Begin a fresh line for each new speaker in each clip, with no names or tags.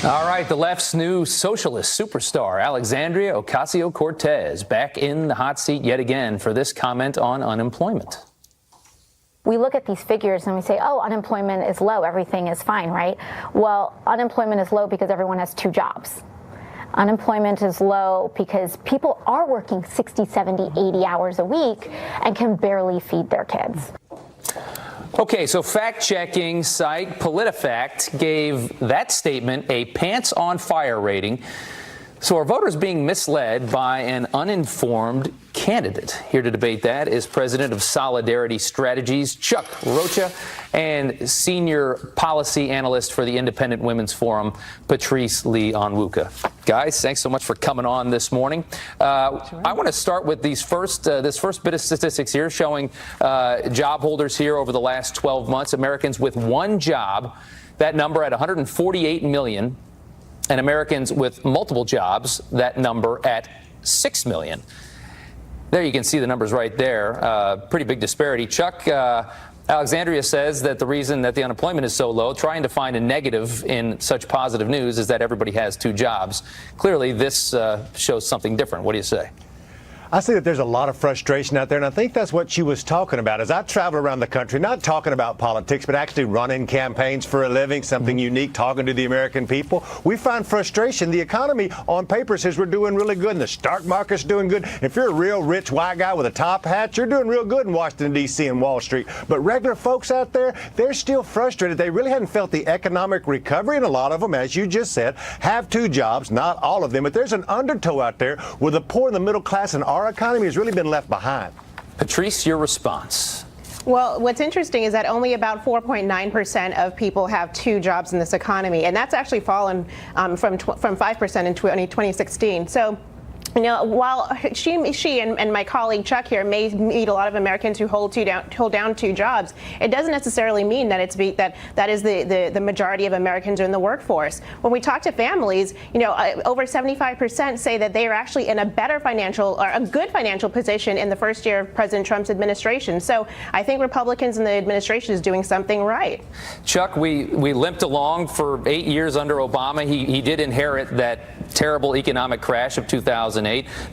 All right, the left's new socialist superstar, Alexandria Ocasio-Cortez, back in the hot seat yet again for this comment on unemployment.
We look at these figures and we say, oh, unemployment is low, everything is fine, right? Well, unemployment is low because everyone has 2 jobs. Unemployment is low because people are working 60, 70, 80 hours a week and can barely feed their kids.
Okay, so fact-checking site PolitiFact gave that statement a pants-on-fire rating. So are voters being misled by an uninformed candidate? Here to debate that is President of Solidarity Strategies, Chuck Rocha, and Senior Policy Analyst for the Independent Women's Forum, Patrice Lee Onwuka. Guys, thanks so much for coming on this morning. I want to start with this first bit of statistics here showing job holders here over the last 12 months, Americans with 1 job, that number at 148 million. And Americans with multiple jobs, that number at 6 million. There you can see the numbers right there. Pretty big disparity. Chuck, Alexandria says that the reason that the unemployment is so low, trying to find a negative in such positive news, is that everybody has 2 jobs. Clearly, this shows something different. What do you say?
I see that there's a lot of frustration out there, and I think that's what she was talking about. As I travel around the country, not talking about politics, but actually running campaigns for a living, something unique, talking to the American people, we find frustration. The economy on paper says we're doing really good, and the stock market's doing good. If you're a real rich white guy with a top hat, you're doing real good in Washington, D.C. and Wall Street. But regular folks out there, they're still frustrated. They really hadn't felt the economic recovery, and a lot of them, as you just said, have 2 jobs, not all of them. But there's an undertow out there where the poor and the middle class and our economy has really been left behind.
Patrice, your response.
Well, what's interesting is that only about 4.9% of people have 2 jobs in this economy, and that's actually fallen from 5% in 2016. So, you know, while she and my colleague Chuck here may meet a lot of Americans who hold down 2 jobs, it doesn't necessarily mean that that is the majority of Americans are in the workforce. When we talk to families, you know, over 75% say that they are actually in a better financial or a good financial position in the first year of President Trump's administration. So I think Republicans in the administration is doing something right.
Chuck, we limped along for 8 years under Obama. He did inherit that terrible economic crash of 2008.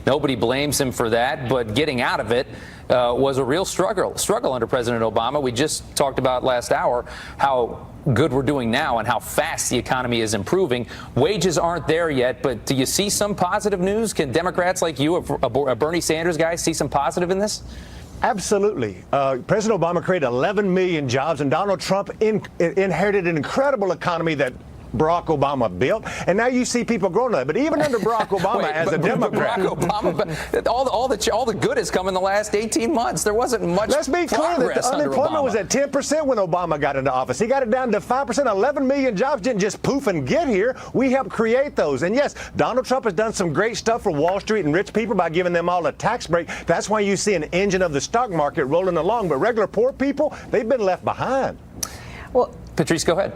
Nobody blames him for that, but getting out of it was a real struggle under President Obama. We just talked about last hour how good we're doing now and how fast the economy is improving. Wages aren't there yet, but do you see some positive news? Can Democrats like you, a Bernie Sanders guy, see some positive in this?
Absolutely. President Obama created 11 million jobs, and Donald Trump inherited an incredible economy that Barack Obama built, and now you see people growing up. But even under Barack Obama, as a Democrat,
Barack Obama, all the good has come in the last 18 months. There wasn't much.
Let's be clear that the unemployment was at 10% when Obama got into office. He got it down to 5%. 11 million jobs didn't just poof and get here. We helped create those. And yes, Donald Trump has done some great stuff for Wall Street and rich people by giving them all a tax break. That's why you see an engine of the stock market rolling along. But regular poor people, they've been left behind.
Well,
Patrice, go ahead.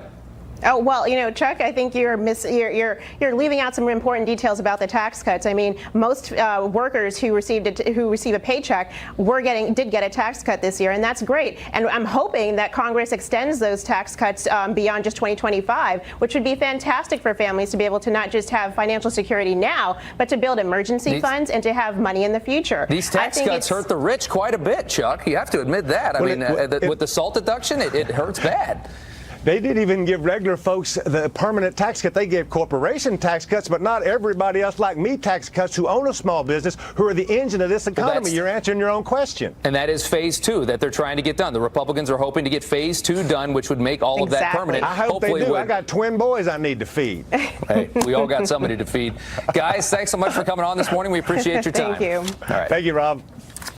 Oh, well, you know, Chuck, I think you're leaving out some important details about the tax cuts. I mean, most workers who receive a paycheck did get a tax cut this year, and that's great. And I'm hoping that Congress extends those tax cuts beyond just 2025, which would be fantastic for families to be able to not just have financial security now, but to build emergency funds and to have money in the future.
These tax cuts hurt the rich quite a bit, Chuck. You have to admit that. With the SALT deduction, it hurts bad.
They didn't even give regular folks the permanent tax cut. They gave corporation tax cuts, but not everybody else like me tax cuts who own a small business, who are the engine of this economy. You're answering your own question.
And that is phase 2 that they're trying to get done. The Republicans are hoping to get phase 2 done, which would make all of that permanent.
I hope they do. I got twin boys I need to feed.
Hey, we all got somebody to feed. Guys, thanks so much for coming on this morning. We appreciate your time.
Thank you.
All right. Thank you, Rob.